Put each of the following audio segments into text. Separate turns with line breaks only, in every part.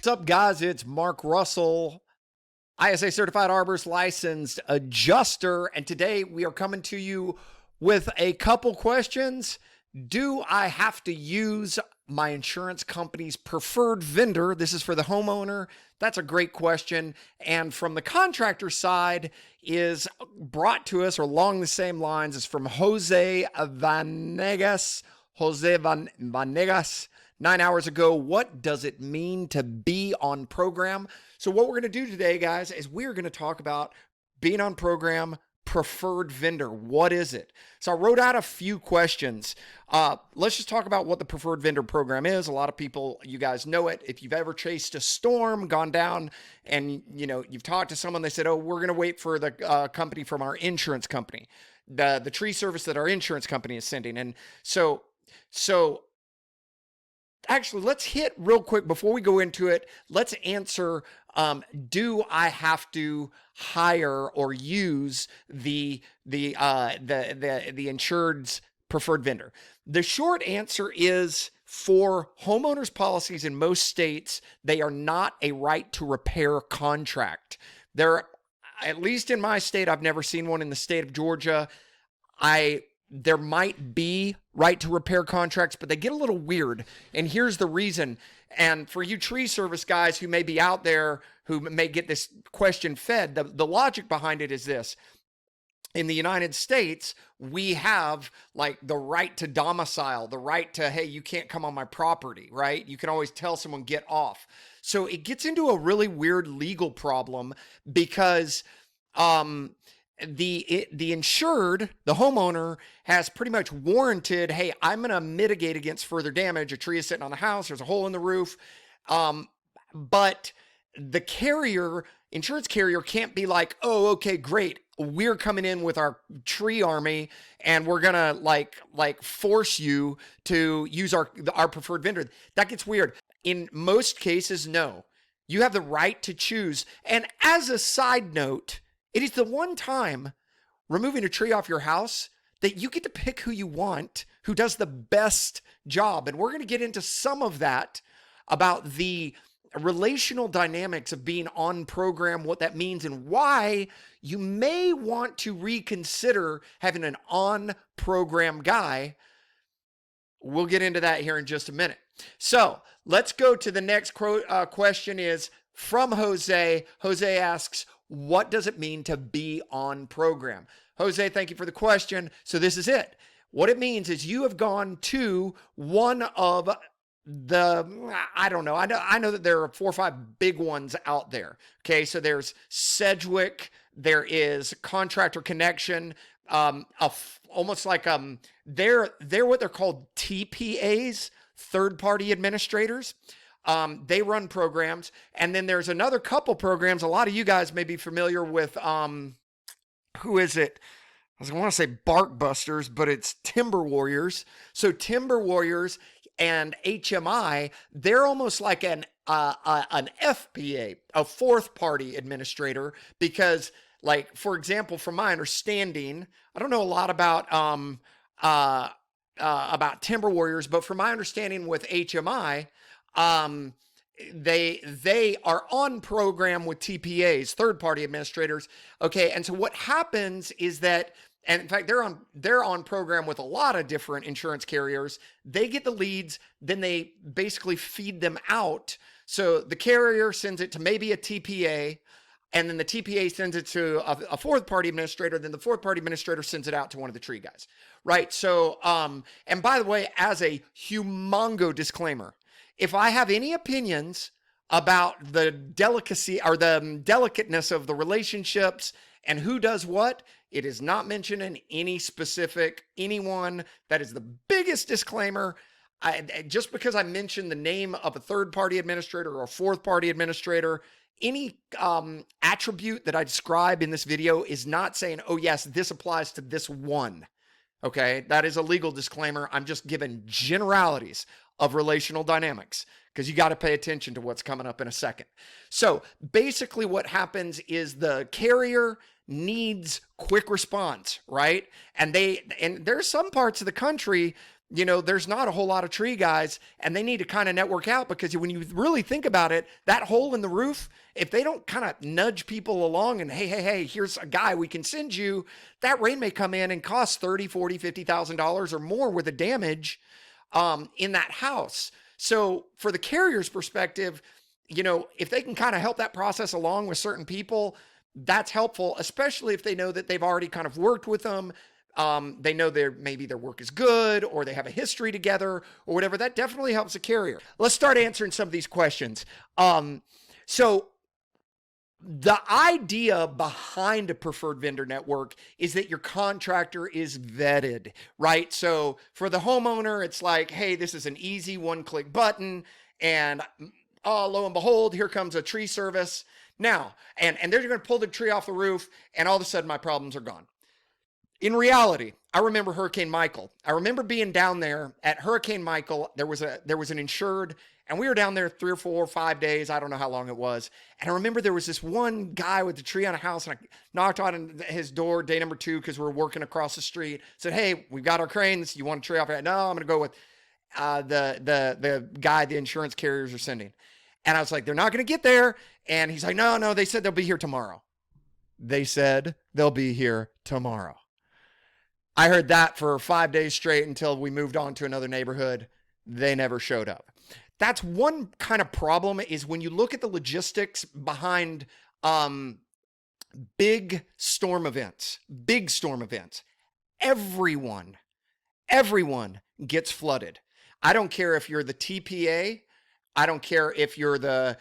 What's up, guys? It's Mark Russell, ISA certified arborist licensed adjuster. And today we are coming to you with a couple questions. Do I have to use my insurance company's preferred vendor? This is for the homeowner. That's a great question. And from the contractor side is brought to us, or along the same lines, is from Jose Vanegas. 9 hours ago. What does it mean to be on program? So what we're going to do today, guys, is we're going to talk about being on program, preferred vendor. What is it? So I wrote out a few questions. Let's just talk about what the preferred vendor program is. A lot of people, you guys know it. If you've ever chased a storm, gone down, and you've talked to someone, they said, "Oh, we're going to wait for the company from our insurance company, the tree service that our insurance company is sending." And so actually, let's hit real quick before we go into it. Let's answer, do I have to hire or use the insured's preferred vendor? The short answer is, for homeowners policies in most states, they are not a right to repair contract. At least in my state, I've never seen one. In the state of Georgia, there might be right to repair contracts, but they get a little weird. And here's the reason. And for you tree service guys who may be out there who may get this question fed, the logic behind it is this. In the United States, we have like the right to domicile, the right to, hey, you can't come on my property, right? You can always tell someone, get off. So it gets into a really weird legal problem because, the insured, the homeowner, has pretty much warranted, hey, I'm going to mitigate against further damage. A tree is sitting on the house. There's a hole in the roof. But the insurance carrier can't be like, oh, okay, great. We're coming in with our tree army and we're going to like force you to use our preferred vendor. That gets weird. In most cases, no. You have the right to choose. And as a side note, it is the one time removing a tree off your house that you get to pick who you want, who does the best job. And we're going to get into some of that about the relational dynamics of being on program, what that means, and why you may want to reconsider having an on program guy. We'll get into that here in just a minute. So let's go to the next question is from Jose. Jose asks, what does it mean to be on program? Jose, thank you for the question. So this is it. What it means is you have gone to one of I don't know. I know that there are 4 or 5 big ones out there. Okay. So there's Sedgwick. There is Contractor Connection. Almost like, they're what they're called TPAs, third party administrators. They run programs. And then there's another couple programs. A lot of you guys may be familiar with, who is it? I want to say Bark Busters, but it's Timber Warriors. So Timber Warriors and HMI, they're almost like an FPA, a fourth party administrator, because like, for example, from my understanding, I don't know a lot about Timber Warriors, but from my understanding with HMI, they are on program with TPAs, third party administrators. Okay. And so what happens is that, and in fact, they're on program with a lot of different insurance carriers. They get the leads, then they basically feed them out. So the carrier sends it to maybe a TPA, and then the TPA sends it to a fourth party administrator. Then the fourth party administrator sends it out to one of the tree guys. Right. So, and by the way, as a humongo disclaimer, if I have any opinions about the delicacy or the delicateness of the relationships and who does what, it is not mentioned in any specific anyone. That is the biggest disclaimer. Just because I mentioned the name of a third party administrator or a fourth party administrator, any attribute that I describe in this video is not saying, oh yes, this applies to this one. Okay, that is a legal disclaimer. I'm just giving generalities of relational dynamics because you got to pay attention to what's coming up in a second. So basically what happens is the carrier needs quick response, right? And there's some parts of the country there's not a whole lot of tree guys, and they need to kind of network out, because when you really think about it, that hole in the roof, if they don't kind of nudge people along and hey, here's a guy we can send you, that rain may come in and cost $30, $40, $50,000 or more worth of damage in that house. So for the carrier's perspective, if they can kind of help that process along with certain people, that's helpful, especially if they know that they've already kind of worked with them. They know maybe their work is good, or they have a history together, or whatever. That definitely helps a carrier. Let's start answering some of these questions. So the idea behind a preferred vendor network is that your contractor is vetted, right? So for the homeowner, it's like, hey, this is an easy one-click button, and lo and behold, here comes a tree service. Now, and they're going to pull the tree off the roof, and all of a sudden my problems are gone. In reality, I remember Hurricane Michael. I remember being down there at Hurricane Michael. There was an insured, and we were down there 3 or 4 or 5 days. I don't know how long it was. And I remember there was this one guy with a tree on a house, and I knocked on his door day number 2 because we were working across the street. Said, "Hey, we've got our cranes. You want a tree off here?" No, I'm going to go with the guy the insurance carriers are sending. And I was like, "They're not going to get there." And he's like, "No, they said they'll be here tomorrow." They said they'll be here tomorrow. I heard that for 5 days straight until we moved on to another neighborhood. They never showed up. That's one kind of problem, is when you look at the logistics behind big storm events, everyone gets flooded. I don't care if you're the TPA. I don't care if you're the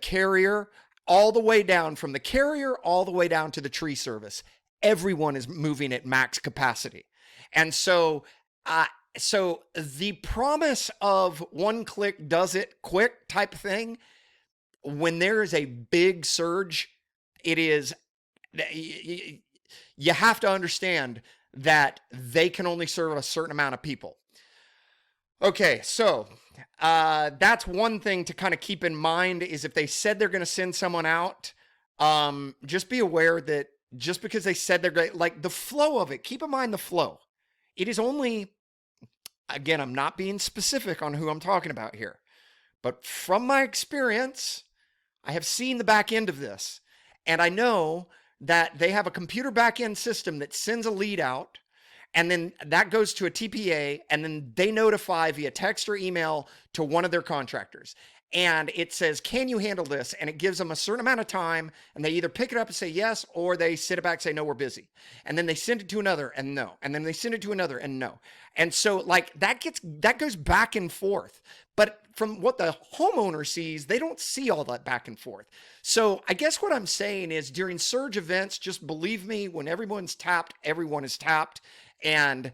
carrier, all the way down from the carrier, all the way down to the tree service. Everyone is moving at max capacity. And so the promise of one click does it quick type thing, when there is a big surge, you have to understand that they can only serve a certain amount of people. Okay, so that's one thing to kind of keep in mind, is if they said they're going to send someone out, just be aware that just because they said they're great, like the flow of it, keep in mind the flow. It is only, again, I'm not being specific on who I'm talking about here, but from my experience, I have seen the back end of this, and I know that they have a computer back end system that sends a lead out, and then that goes to a TPA, and then they notify via text or email to one of their contractors. And it says, "Can you handle this?" And it gives them a certain amount of time, and they either pick it up and say yes, or they sit it back and say, "No, we're busy." And then they send it to another and no. And then they send it to another and no. And so like that goes back and forth. But from what the homeowner sees, they don't see all that back and forth. So I guess what I'm saying is, during surge events, just believe me, when everyone's tapped, everyone is tapped. And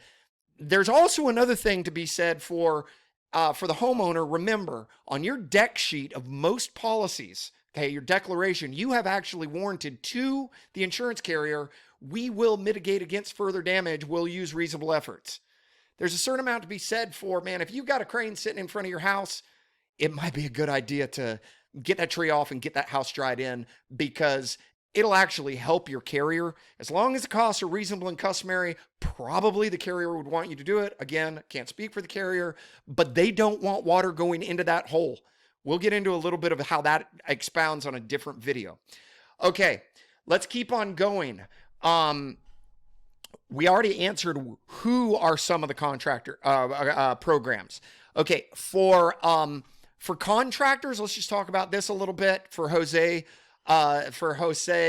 there's also another thing to be said for the homeowner. Remember, on your deck sheet of most policies, okay, your declaration, you have actually warranted to the insurance carrier, "We will mitigate against further damage. We'll use reasonable efforts." There's a certain amount to be said for, man, if you've got a crane sitting in front of your house, it might be a good idea to get that tree off and get that house dried in, because it'll actually help your carrier. As long as the costs are reasonable and customary, probably the carrier would want you to do it. Again, can't speak for the carrier, but they don't want water going into that hole. We'll get into a little bit of how that expounds on a different video. Okay, let's keep on going. We already answered who are some of the contractor programs. Okay, for contractors, let's just talk about this a little bit. For Jose Vanegas,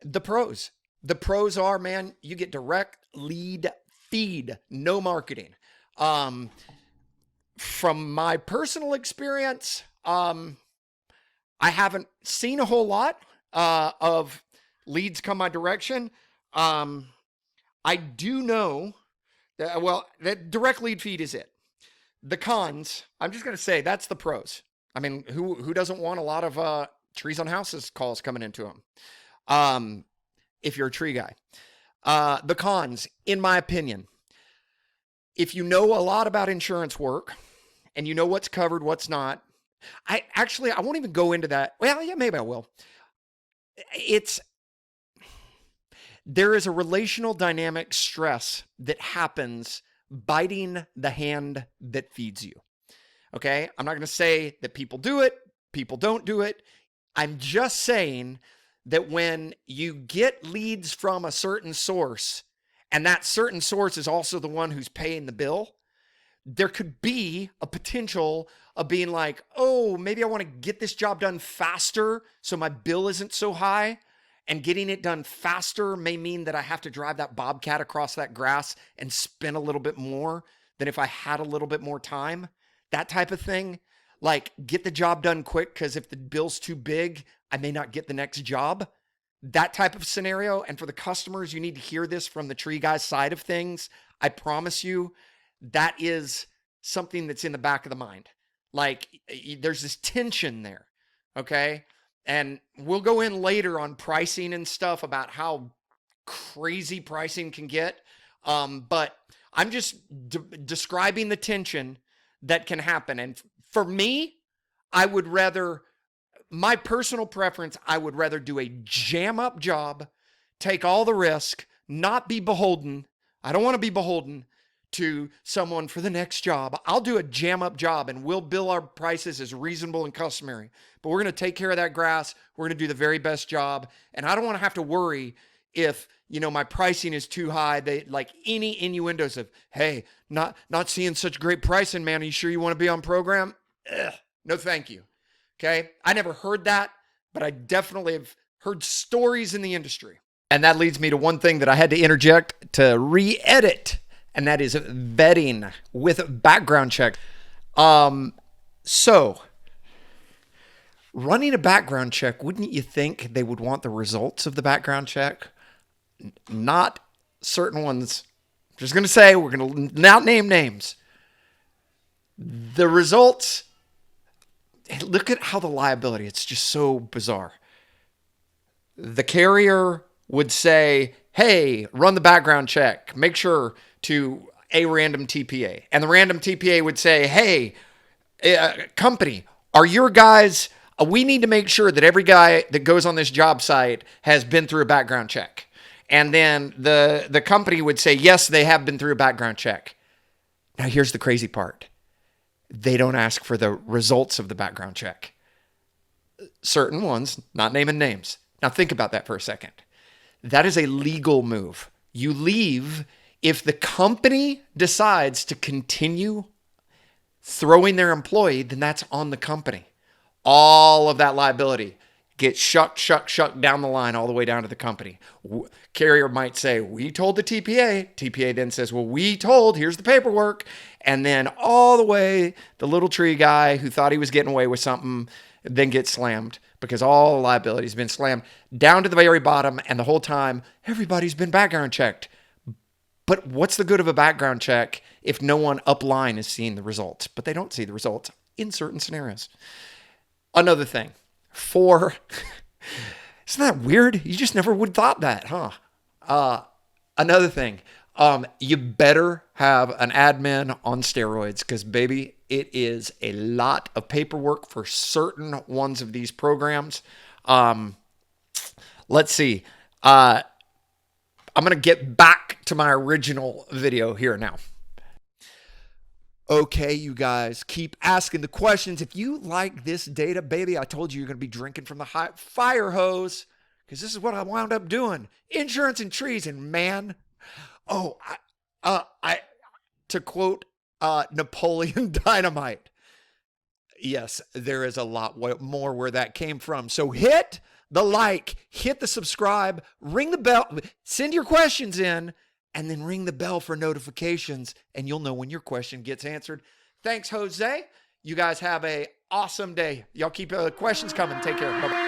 the pros. The pros are, man, you get direct lead feed, no marketing. From my personal experience, I haven't seen a whole lot of leads come my direction. I do know that, well, that direct lead feed is it. The cons, I'm just going to say, that's the pros. I mean, who doesn't want a lot of trees on houses calls coming into them? If you're a tree guy. The cons, in my opinion, if you know a lot about insurance work and you know what's covered, what's not, I won't even go into that. Well, yeah, maybe I will. There is a relational dynamic stress that happens biting the hand that feeds you. Okay? I'm not going to say that people do it, people don't do it. I'm just saying that when you get leads from a certain source, and that certain source is also the one who's paying the bill, there could be a potential of being like, oh, maybe I want to get this job done faster so my bill isn't so high. And getting it done faster may mean that I have to drive that bobcat across that grass and spend a little bit more than if I had a little bit more time. That type of thing. Like, get the job done quick because if the bill's too big, I may not get the next job. That type of scenario. And for the customers, you need to hear this from the tree guy's side of things. I promise you, that is something that's in the back of the mind. Like, there's this tension there. Okay. And we'll go in later on pricing and stuff about how crazy pricing can get. But I'm just describing the tension that can happen. And for me, I would rather, my personal preference, I would rather do a jam up job, take all the risk, not be beholden. I don't want to be beholden to someone for the next job. I'll do a jam up job and we'll bill our prices as reasonable and customary, but we're going to take care of that grass. We're going to do the very best job. And I don't want to have to worry if, my pricing is too high. They like any innuendos of, hey, not seeing such great pricing, man. Are you sure you want to be on program? Ugh, no, thank you. Okay. I never heard that, but I definitely have heard stories in the industry. And that leads me to one thing that I had to interject to re-edit. And that is vetting with background check. So running a background check, wouldn't you think they would want the results of the background check? Not certain ones. I'm just going to say, we're going to not name names. The results, look at how the liability, it's just so bizarre. The carrier would say, hey, run the background check. Make sure to a random TPA. And the random TPA would say, hey, company, are your guys, we need to make sure that every guy that goes on this job site has been through a background check. And then the company would say, yes, they have been through a background check. Now, here's the crazy part. They don't ask for the results of the background check. Certain ones, not naming names. Now, think about that for a second. That is a legal move. You leave. If the company decides to continue throwing their employee, then that's on the company. All of that liability gets shucked down the line all the way down to the company. Carrier might say, we told the TPA. TPA then says, well, we told, here's the paperwork. And then all the way, the little tree guy who thought he was getting away with something then gets slammed because all the liability has been slammed down to the very bottom. And the whole time, everybody's been background checked. But what's the good of a background check if no one upline is seeing the results? But they don't see the results in certain scenarios. Another thing, isn't that weird? You just never would have thought that, huh? Another thing, you better have an admin on steroids because, baby, it is a lot of paperwork for certain ones of these programs. Let's see. I'm going to get back to my original video here now. Okay, you guys, keep asking the questions. If you like this data, baby, I told you you're going to be drinking from the fire hose because this is what I wound up doing. Insurance and trees. And man, to quote Napoleon Dynamite, yes, there is a lot more where that came from. So hit the like, hit the subscribe, ring the bell, send your questions in, and then ring the bell for notifications, and you'll know when your question gets answered. Thanks, Jose. You guys have an awesome day. Y'all keep questions coming. Take care. Bye-bye.